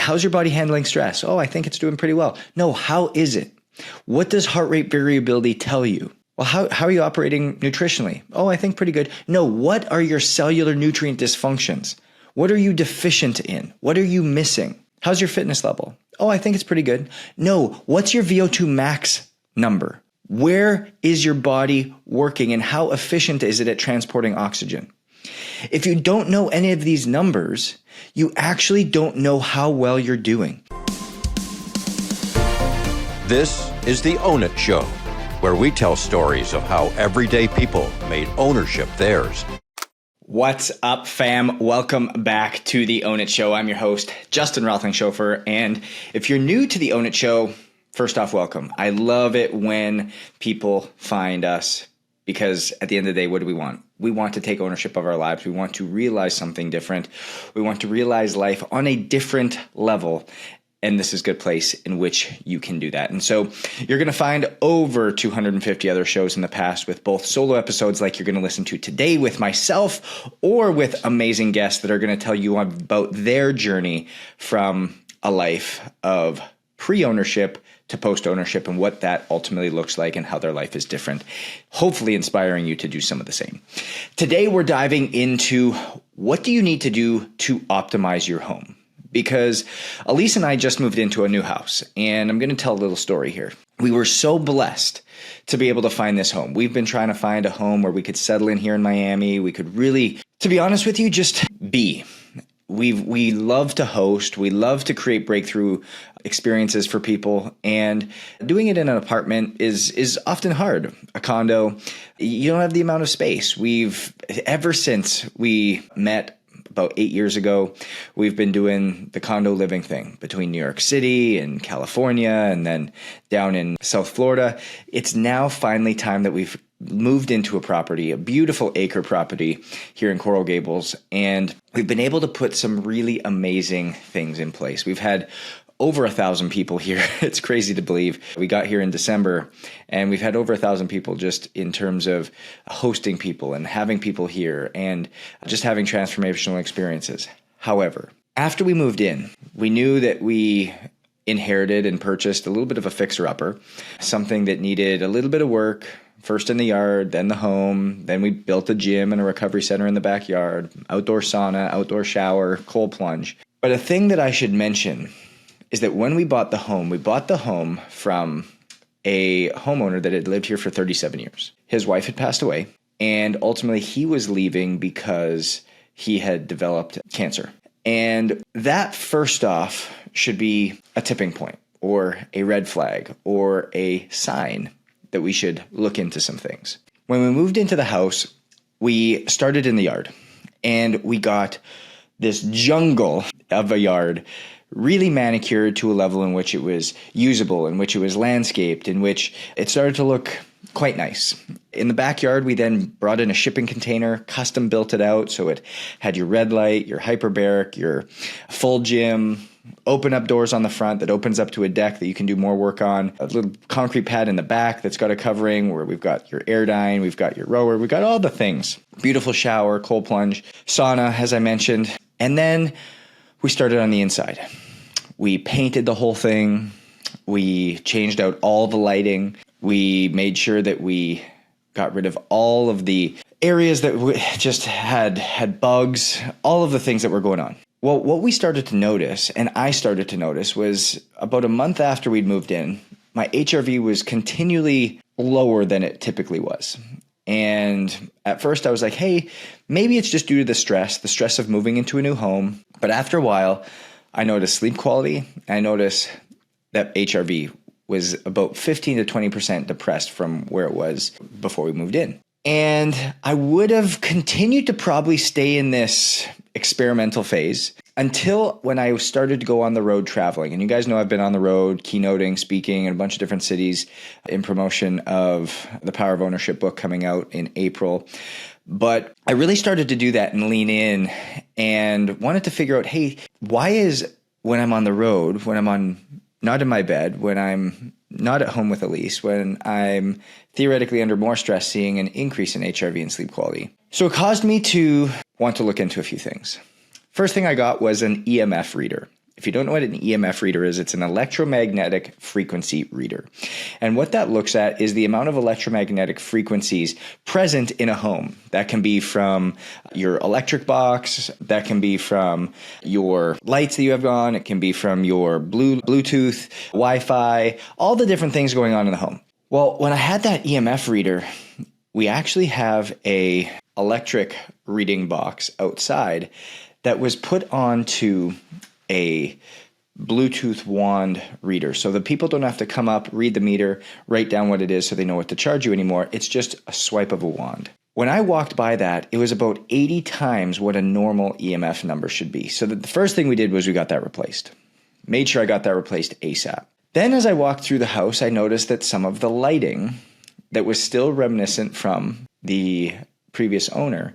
how's your body handling stress? Oh, I think it's doing pretty well. No, how is it? What does heart rate variability tell you? Well, how are you operating nutritionally? Oh, I think pretty good. No, what are your cellular nutrient dysfunctions? What are you deficient in? What are you missing? How's your fitness level? Oh, I think it's pretty good. No, what's your VO2 max number? Where is your body working and how efficient is it at transporting oxygen? If you don't know any of these numbers, you actually don't know how well you're doing. This is the Own It Show, where we tell stories of how everyday people made ownership theirs. What's up, fam? Welcome back to the Own It Show. I'm your host, Justin Rothling-Schofer, and if you're new to the Own It Show, first off, welcome. I love it when people find us because at the end of the day, what do we want? We want to take ownership of our lives. We want to realize something different. We want to realize life on a different level. And this is a good place in which you can do that. And so you're going to find over 250 other shows in the past with both solo episodes like you're going to listen to today with myself or with amazing guests that are going to tell you about their journey from a life of pre-ownership to post-ownership and what that ultimately looks like and how their life is different, hopefully inspiring you to do some of the same. Today, we're diving into what do you need to do to optimize your home? Because Elise and I just moved into a new house, and I'm going to tell a little story here. We were so blessed to be able to find this home. We've been trying to find a home where we could settle in here in Miami. We could really, to be honest with you, just be. We love to host. We love to create breakthrough experiences for people, and doing it in an apartment is often hard. A condo, you don't have the amount of space. Ever since we met about 8 years ago, we've been doing the condo living thing between New York City and California and then down in South Florida. It's now finally time that we've moved into a property, a beautiful acre property here in Coral Gables, and we've been able to put some really amazing things in place. We've had over 1,000 people here. It's crazy to believe. We got here in December and we've had over 1,000 people just in terms of hosting people and having people here and just having transformational experiences. However, after we moved in, we knew that we inherited and purchased a little bit of a fixer-upper, something that needed a little bit of work. First in the yard, then the home, then we built a gym and a recovery center in the backyard, outdoor sauna, outdoor shower, cold plunge. But a thing that I should mention is that when we bought the home from a homeowner that had lived here for 37 years. His wife had passed away, and ultimately he was leaving because he had developed cancer. And that, first off, should be a tipping point or a red flag or a sign that we should look into some things. When we moved into the house, we started in the yard, and we got this jungle of a yard, really manicured to a level in which it was usable, in which it was landscaped, in which it started to look quite nice. In the backyard, we then brought in a shipping container, custom built it out so it had your red light, your hyperbaric, your full gym, open up doors on the front that opens up to a deck that you can do more work on, a little concrete pad in the back that's got a covering where we've got your air dine, we've got your rower, we've got all the things. Beautiful shower, cold plunge, sauna, as I mentioned. And then we started on the inside. We painted the whole thing. We changed out all the lighting. We made sure that we got rid of all of the areas that just had bugs, all of the things that were going on. Well, what we started to notice, and I started to notice, was about a month after we'd moved in, my HRV was continually lower than it typically was. And at first I was like, hey, maybe it's just due to the stress of moving into a new home. But after a while, I noticed sleep quality. I noticed that HRV was about 15 to 20% depressed from where it was before we moved in. And I would have continued to probably stay in this experimental phase until when I started to go on the road traveling. And you guys know I've been on the road, keynoting, speaking in a bunch of different cities in promotion of the Power of Ownership book coming out in April. But I really started to do that and lean in and wanted to figure out, hey, why is when I'm on the road, when I'm not in my bed, when I'm not at home with Elise, when I'm theoretically under more stress, seeing an increase in HRV and sleep quality? So it caused me to want to look into a few things. First thing I got was an EMF reader. If you don't know what an EMF reader is, it's an electromagnetic frequency reader. And what that looks at is the amount of electromagnetic frequencies present in a home. That can be from your electric box, that can be from your lights that you have on, it can be from your Bluetooth, Wi-Fi, all the different things going on in the home. Well, when I had that EMF reader, we actually have a electric reading box outside that was put onto a Bluetooth wand reader. So the people don't have to come up, read the meter, write down what it is so they know what to charge you anymore. It's just a swipe of a wand. When I walked by that, it was about 80 times what a normal EMF number should be. So the first thing we did was we got that replaced. Made sure I got that replaced ASAP. Then as I walked through the house, I noticed that some of the lighting that was still reminiscent from the previous owner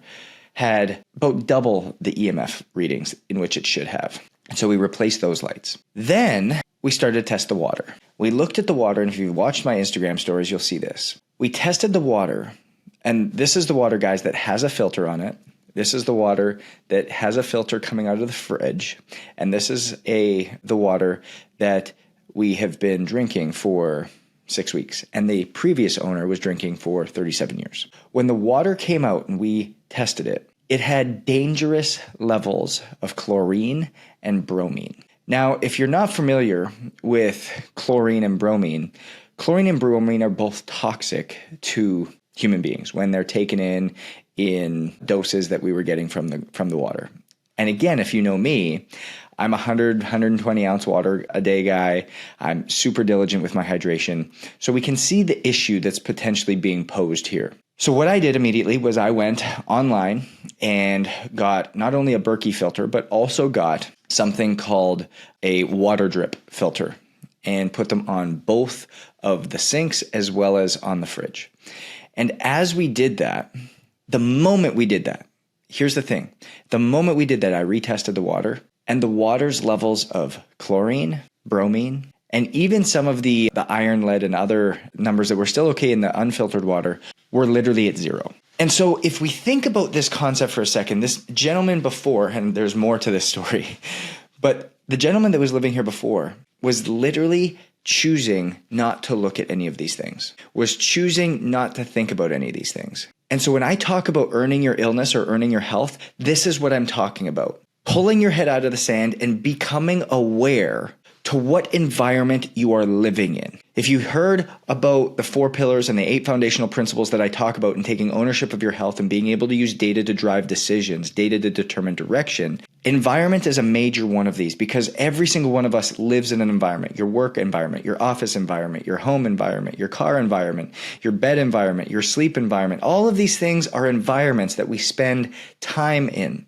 had about double the EMF readings in which it should have. So we replaced those lights. Then we started to test the water. We looked at the water, and if you've watched my Instagram stories, you'll see this. We tested the water, and this is the water, guys, that has a filter on it. This is the water that has a filter coming out of the fridge, and this is the water that we have been drinking for 6 weeks, and the previous owner was drinking for 37 years. When the water came out and we tested it, it had dangerous levels of chlorine and bromine. Now, if you're not familiar with chlorine and bromine are both toxic to human beings when they're taken in doses that we were getting from the water. And again, if you know me, I'm 120 ounce water a day guy. I'm super diligent with my hydration. So we can see the issue that's potentially being posed here. So what I did immediately was I went online and got not only a Berkey filter, but also got something called a water drip filter and put them on both of the sinks as well as on the fridge. And as we did that, the moment we did that, here's the thing. The moment we did that, I retested the water, and the water's levels of chlorine, bromine, and even some of the iron, lead, and other numbers that were still okay in the unfiltered water were literally at zero. And so if we think about this concept for a second, this gentleman before, and there's more to this story, but the gentleman that was living here before was literally choosing not to look at any of these things, was choosing not to think about any of these things. And so when I talk about earning your illness or earning your health, this is what I'm talking about. Pulling your head out of the sand and becoming aware to what environment you are living in. If you heard about the 4 pillars and the 8 foundational principles that I talk about in taking ownership of your health and being able to use data to drive decisions, data to determine direction, environment is a major one of these because every single one of us lives in an environment. Your work environment, your office environment, your home environment, your car environment, your bed environment, your sleep environment. All of these things are environments that we spend time in.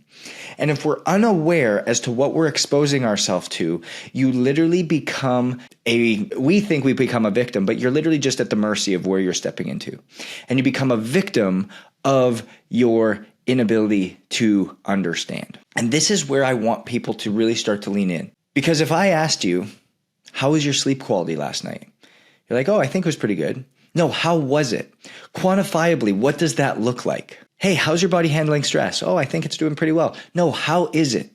And if we're unaware as to what we're exposing ourselves to, you literally become we think we become a victim, but you're literally just at the mercy of where you're stepping into. And you become a victim of your inability to understand. And this is where I want people to really start to lean in. Because if I asked you, how was your sleep quality last night? You're like, oh, I think it was pretty good. No, how was it? Quantifiably, what does that look like? Hey, how's your body handling stress? Oh, I think it's doing pretty well. No, how is it?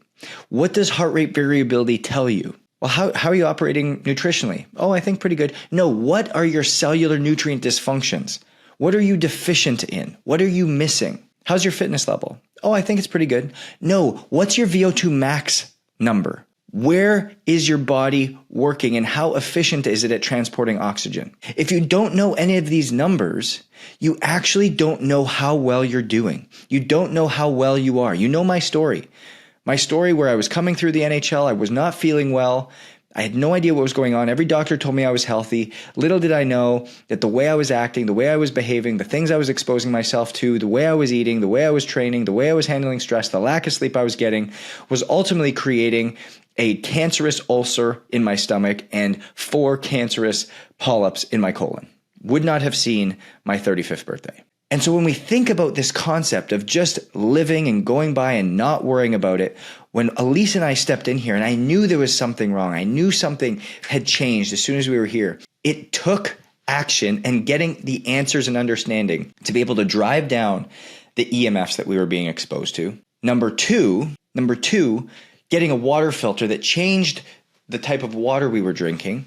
What does heart rate variability tell you? Well, how are you operating nutritionally? Oh, I think pretty good. No, what are your cellular nutrient dysfunctions? What are you deficient in? What are you missing? How's your fitness level? Oh, I think it's pretty good. No, what's your VO2 max number? Where is your body working and how efficient is it at transporting oxygen? If you don't know any of these numbers, you actually don't know how well you're doing. You don't know how well you are. You know my story. My story where I was coming through the NHL, I was not feeling well. I had no idea what was going on. Every doctor told me I was healthy. Little did I know that the way I was acting, the way I was behaving, the things I was exposing myself to, the way I was eating, the way I was training, the way I was handling stress, the lack of sleep I was getting was ultimately creating a cancerous ulcer in my stomach and 4 cancerous polyps in my colon. Would not have seen my 35th birthday. And so when we think about this concept of just living and going by and not worrying about it, when Elise and I stepped in here and I knew there was something wrong, I knew something had changed as soon as we were here, it took action and getting the answers and understanding to be able to drive down the EMFs that we were being exposed to. Number two, Getting a water filter that changed the type of water we were drinking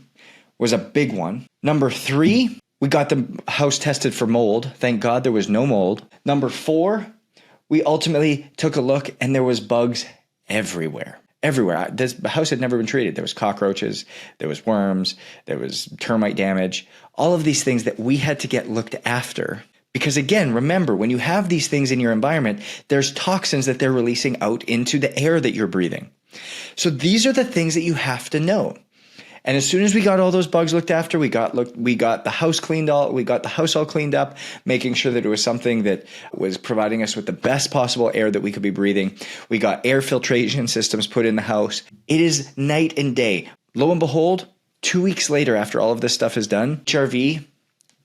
was a big one. Number 3, we got the house tested for mold. Thank God there was no mold. Number 4, we ultimately took a look and there was bugs everywhere. Everywhere. This house had never been treated. There was cockroaches, there was worms, there was termite damage, all of these things that we had to get looked after. Because again, remember, when you have these things in your environment, there's toxins that they're releasing out into the air that you're breathing. So these are the things that you have to know. And as soon as we got all those bugs looked after, we got the house all cleaned up, making sure that it was something that was providing us with the best possible air that we could be breathing. We got air filtration systems put in the house. It is night and day. Lo and behold, 2 weeks later, after all of this stuff is done, HRV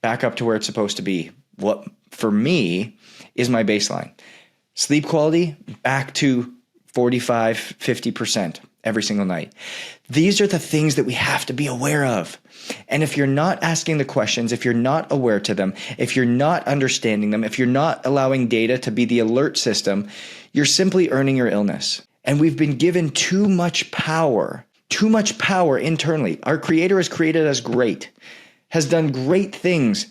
back up to where it's supposed to be. What for me is my baseline. Sleep quality back to 45, 50% every single night. These are the things that we have to be aware of. And if you're not asking the questions, if you're not aware to them, if you're not understanding them, if you're not allowing data to be the alert system, you're simply earning your illness. And we've been given too much power internally. Our Creator has created us great, has done great things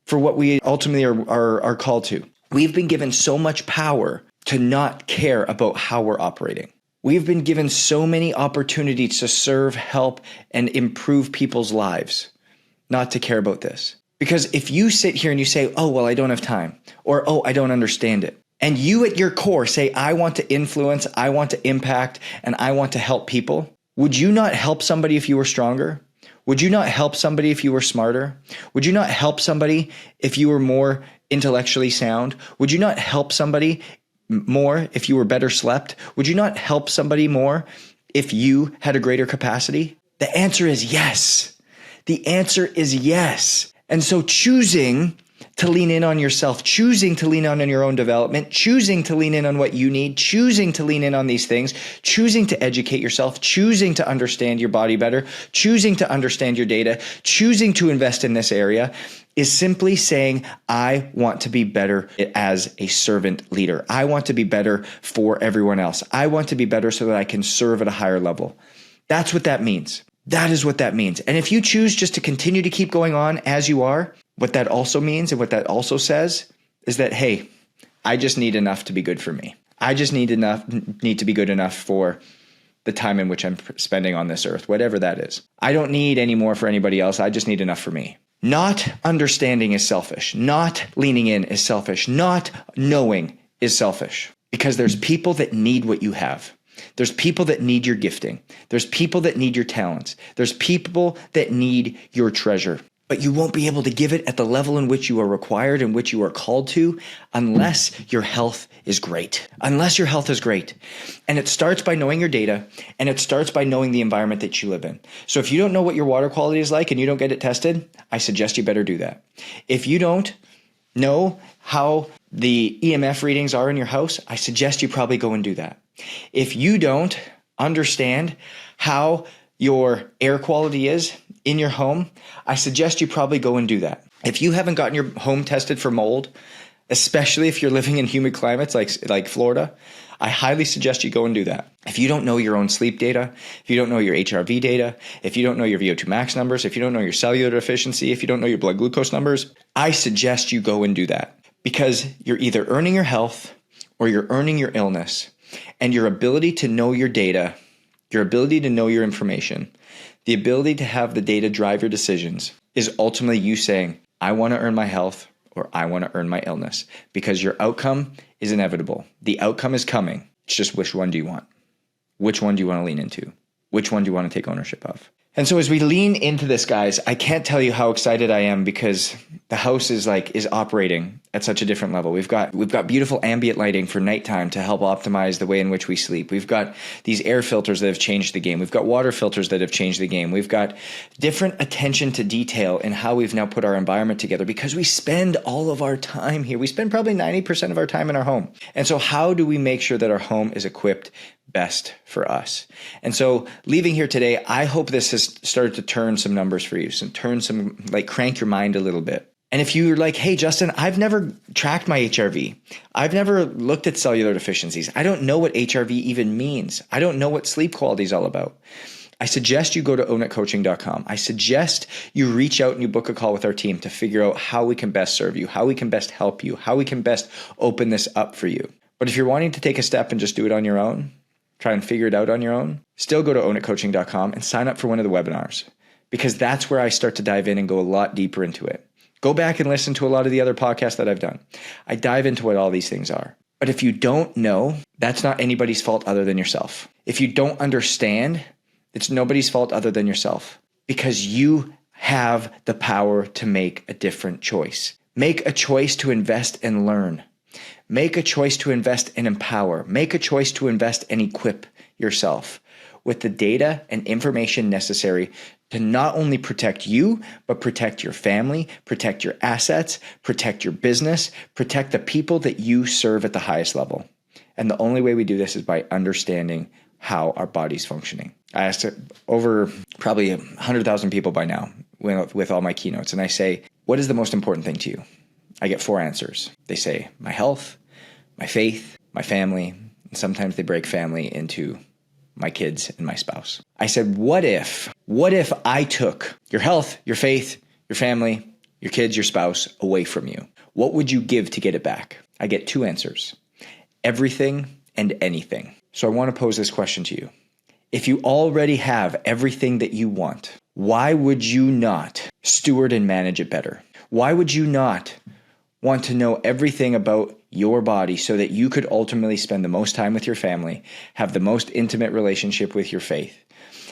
for what we ultimately are called to. We've been given so much power to not care about how we're operating. We've been given so many opportunities to serve, help, and improve people's lives, not to care about this. Because if you sit here and you say, oh, well, I don't have time, or, oh, I don't understand it, and you at your core say, I want to influence, I want to impact, and I want to help people, would you not help somebody if you were stronger? Would you not help somebody if you were smarter? Would you not help somebody if you were more intellectually sound? Would you not help somebody more if you were better slept? Would you not help somebody more if you had a greater capacity? The answer is yes. The answer is yes. And so choosing to lean in on yourself, choosing to lean on your own development, choosing to lean in on what you need, choosing to lean in on these things, choosing to educate yourself, choosing to understand your body better, choosing to understand your data, choosing to invest in this area is simply saying, I want to be better as a servant leader. I want to be better for everyone else. I want to be better so that I can serve at a higher level. That's what that means. That is what that means. And if you choose just to continue to keep going on as you are, what that also means and what that also says is that, hey, I just need enough to be good for me. I just need to be good enough for the time in which I'm spending on this earth, whatever that is. I don't need any more for anybody else. I just need enough for me. Not understanding is selfish. Not leaning in is selfish. Not knowing is selfish. Because there's people that need what you have. There's people that need your gifting. There's people that need your talents. There's people that need your treasure. But you won't be able to give it at the level in which you are required and which you are called to unless your health is great. Unless your health is great. And it starts by knowing your data, and it starts by knowing the environment that you live in. So if you don't know what your water quality is like and you don't get it tested, I suggest you better do that. If you don't know how the EMF readings are in your house, I suggest you probably go and do that. If you don't understand how your air quality is in your home, I suggest you probably go and do that. If you haven't gotten your home tested for mold, especially if you're living in humid climates like Florida, I highly suggest you go and do that. If you don't know your own sleep data, if you don't know your HRV data, if you don't know your VO2 max numbers, if you don't know your cellular efficiency, if you don't know your blood glucose numbers, I suggest you go and do that because you're either earning your health or you're earning your illness, and your ability to know your data, your ability to know your information, the ability to have the data drive your decisions is ultimately you saying, I want to earn my health or I want to earn my illness, because your outcome is inevitable. The outcome is coming. It's just which one do you want? Which one do you want to lean into? Which one do you want to take ownership of? And so as we lean into this, guys, I can't tell you how excited I am because the house is operating at such a different level. We've got beautiful ambient lighting for nighttime to help optimize the way in which we sleep. We've got these air filters that have changed the game. We've got water filters that have changed the game. We've got different attention to detail in how we've now put our environment together because we spend all of our time here. We spend probably 90% of our time in our home. And so how do we make sure that our home is equipped best for us? And so leaving here today, I hope this has started to turn some numbers for you, crank your mind a little bit. And if you're like, hey, Justin, I've never tracked my HRV. I've never looked at cellular deficiencies. I don't know what HRV even means. I don't know what sleep quality is all about. I suggest you go to ownitcoaching.com. I suggest you reach out and you book a call with our team to figure out how we can best serve you, how we can best help you, how we can best open this up for you. But if you're wanting to take a step and just do it on your own, try and figure it out on your own, still go to ownitcoaching.com and sign up for one of the webinars, because that's where I start to dive in and go a lot deeper into it. Go back and listen to a lot of the other podcasts that I've done. I dive into what all these things are. But if you don't know, that's not anybody's fault other than yourself. If you don't understand, it's nobody's fault other than yourself, because you have the power to make a different choice. Make a choice to invest and learn. Make a choice to invest and empower. Make a choice to invest and equip yourself with the data and information necessary to not only protect you, but protect your family, protect your assets, protect your business, protect the people that you serve at the highest level. And the only way we do this is by understanding how our body's functioning. I asked over probably 100,000 people by now with all my keynotes, and I say, what is the most important thing to you? I get 4 answers. They say, my health, my faith, my family, and sometimes they break family into my kids and my spouse. I said, what if I took your health, your faith, your family, your kids, your spouse away from you? What would you give to get it back? I get 2 answers, everything and anything. So I want to pose this question to you. If you already have everything that you want, why would you not steward and manage it better? Why would you not want to know everything about your body so that you could ultimately spend the most time with your family, have the most intimate relationship with your faith,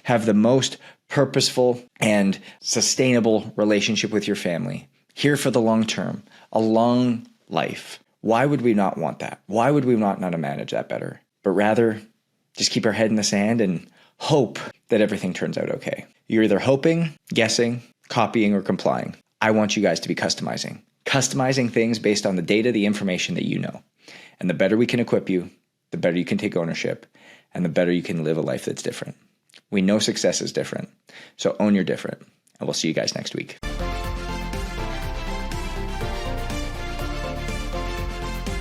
have the most purposeful and sustainable relationship with your family, here for the long term, a long life? Why would we not want that? Why would we not know how to manage that better? But rather just keep our head in the sand and hope that everything turns out okay. You're either hoping, guessing, copying, or complying. I want you guys to be customizing things based on the data, the information that you know. And the better we can equip you, the better you can take ownership, and the better you can live a life that's different. We know success is different, so own your different. And we'll see you guys next week.